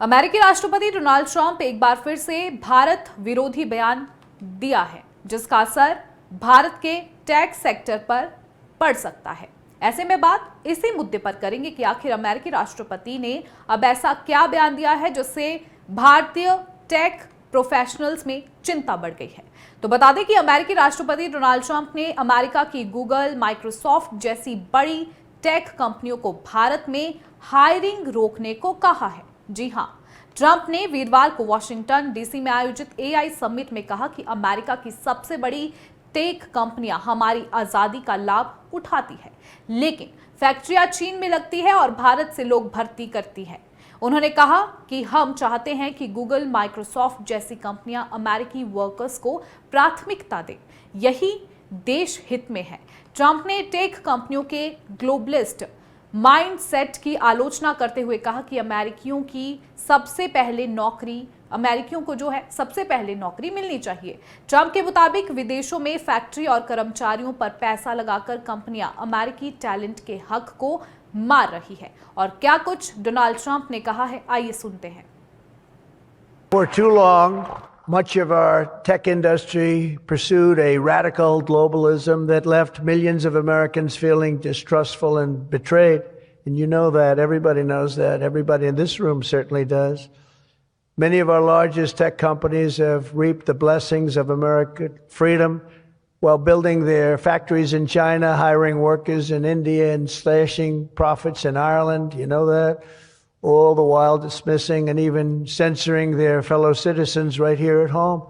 अमेरिकी राष्ट्रपति Donald Trump एक बार फिर से भारत विरोधी बयान दिया है, जिसका असर भारत के टेक सेक्टर पर पड़ सकता है। ऐसे में बात इसी मुद्दे पर करेंगे कि आखिर अमेरिकी राष्ट्रपति ने अब ऐसा क्या बयान दिया है जिससे भारतीय टेक प्रोफेशनल्स में चिंता बढ़ गई है। तो बता दें कि अमेरिकी राष्ट्रपति डोनाल्ड ट्रंप ने अमेरिका की गूगल, माइक्रोसॉफ्ट जैसी बड़ी टेक कंपनियों को भारत में हायरिंग रोकने को कहा है। जी हां, ट्रंप ने वीरवार को वॉशिंगटन डीसी में आयोजित एआई समिट में कहा कि अमेरिका की सबसे बड़ी टेक कंपनियां हमारी आजादी का लाभ उठाती है, लेकिन फैक्ट्रियां चीन में लगती है और भारत से लोग भर्ती करती है। उन्होंने कहा कि हम चाहते हैं कि गूगल, माइक्रोसॉफ्ट जैसी कंपनियां अमेरिकी वर्कर्स को प्राथमिकता दें, यही देश हित में है। ट्रंप ने टेक कंपनियों के ग्लोबलिस्ट माइंडसेट की आलोचना करते हुए कहा कि अमेरिकियों को जो है सबसे पहले नौकरी मिलनी चाहिए। ट्रंप के मुताबिक विदेशों में फैक्ट्री और कर्मचारियों पर पैसा लगाकर कंपनियां अमेरिकी टैलेंट के हक को मार रही है। और क्या कुछ डोनाल्ड ट्रंप ने कहा है, आइए सुनते हैं। For too long, much of our tech industry pursued a radical globalism that left millions of Americans feeling distrustful and betrayed. And you know that. Everybody knows that. Everybody in this room certainly does. Many of our largest tech companies have reaped the blessings of American freedom while building their factories in China, hiring workers in India, and slashing profits in Ireland. You know that. All the while dismissing and even censoring their fellow citizens right here at home.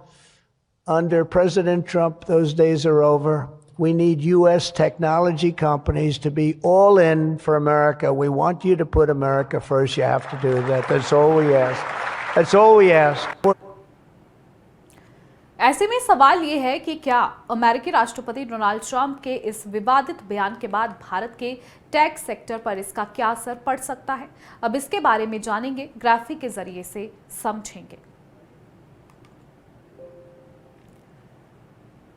Under President Trump, those days are over. We need U.S. technology companies to be all in for America. We want you to put America first. You have to do that. That's all we ask. That's all we ask. ऐसे में सवाल ये है कि क्या अमेरिकी राष्ट्रपति Donald Trump के इस विवादित बयान के बाद भारत के टेक सेक्टर पर इसका क्या असर पड़ सकता है। अब इसके बारे में जानेंगे, ग्राफिक के जरिए से समझेंगे।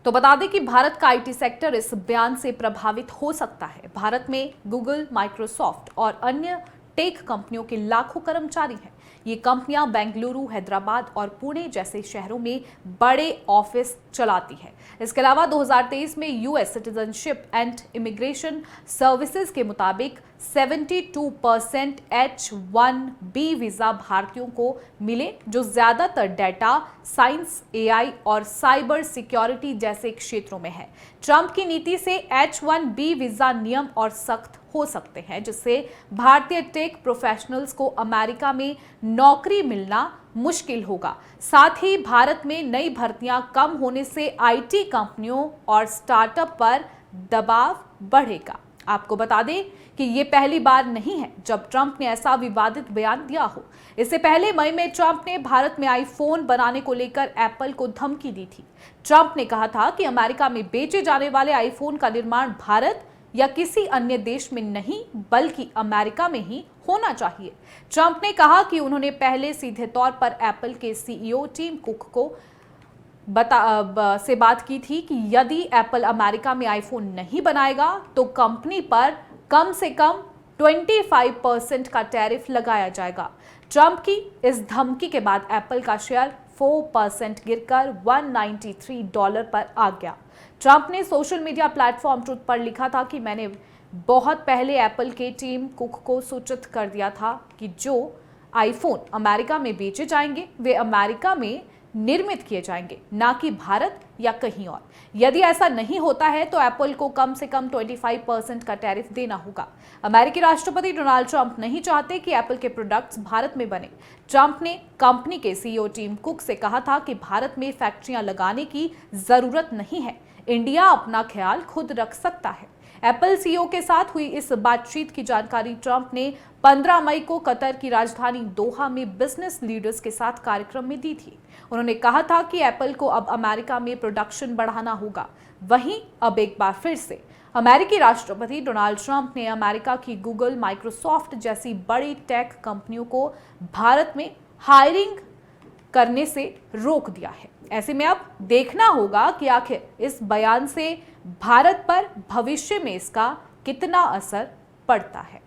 तो बता दें कि भारत का आईटी सेक्टर इस बयान से प्रभावित हो सकता है। भारत में गूगल, माइक्रोसॉफ्ट और अन्य टेक कंपनियों के लाखों कर्मचारी हैं। ये कंपनियां बेंगलुरु, हैदराबाद और पुणे जैसे शहरों में बड़े ऑफिस चलाती है। इसके अलावा 2023 में US citizenship and immigration services के मुताबिक 72% H-1B वीजा भारतीयों को मिले, जो ज्यादातर डेटा साइंस, एआई और साइबर सिक्योरिटी जैसे क्षेत्रों में है। ट्रंप की नीति से H-1B वीजा नियम और सख्त हो सकते हैं, जिससे भारतीय टेक प्रोफेशनल्स को अमेरिका में नौकरी मिलना मुश्किल होगा। साथ ही भारत में नई भर्तियां कम होने से आईटी कंपनियों और स्टार्टअप पर दबाव बढ़ेगा। आपको बता दें कि ये पहली बार नहीं है जब ट्रंप ने ऐसा विवादित बयान दिया हो। इससे पहले मई में ट्रंप ने भारत में आईफोन बनाने को लेकर एप्पल को धमकी दी थी। ट्रंप ने कहा था कि अमेरिका में बेचे जाने वाले आईफोन का निर्माण भारत या किसी अन्य देश में नहीं, बल्कि अमेरिका में ही होना चाहिए। ट्रंप ने कहा कि उन्होंने पहले सीधे तौर पर एप्पल के सीईओ टिम कुक को से बात की थी कि यदि एप्पल अमेरिका में आईफोन नहीं बनाएगा तो कंपनी पर कम से कम 25% का टैरिफ लगाया जाएगा। ट्रंप की इस धमकी के बाद एप्पल का शेयर 4% गिरकर $193 पर आ गया। ट्रंप ने सोशल मीडिया प्लेटफॉर्म ट्रुथ पर लिखा था कि मैंने बहुत पहले एप्पल के टीम कुक को सूचित कर दिया था कि जो आईफोन अमेरिका में बेचे जाएंगे वे अमेरिका में निर्मित किए जाएंगे, ना कि भारत या कहीं और। यदि ऐसा नहीं होता है तो एप्पल को कम से कम 25% का टैरिफ देना होगा। अमेरिकी राष्ट्रपति डोनाल्ड ट्रंप नहीं चाहते कि एप्पल के प्रोडक्ट्स भारत में बने। ट्रंप ने कंपनी के सीईओ टिम कुक से कहा था कि भारत में फैक्ट्रियां लगाने की जरूरत नहीं है, इंडिया अपना ख्याल खुद रख सकता है। एप्पल सीईओ के साथ हुई इस बातचीत की जानकारी ट्रंप ने 15 मई को कतर की राजधानी दोहा में बिजनेस लीडर्स के साथ कार्यक्रम में दी थी। उन्होंने कहा था कि एप्पल को अब अमेरिका में प्रोडक्शन बढ़ाना होगा। वहीं अब एक बार फिर से अमेरिकी राष्ट्रपति डोनाल्ड ट्रंप ने अमेरिका की गूगल, माइक्रोसॉफ्ट जैसी बड़ी टेक कंपनियों को भारत में हायरिंग करने से रोक दिया है। ऐसे में अब देखना होगा कि आखिर इस बयान से भारत पर भविष्य में इसका कितना असर पड़ता है।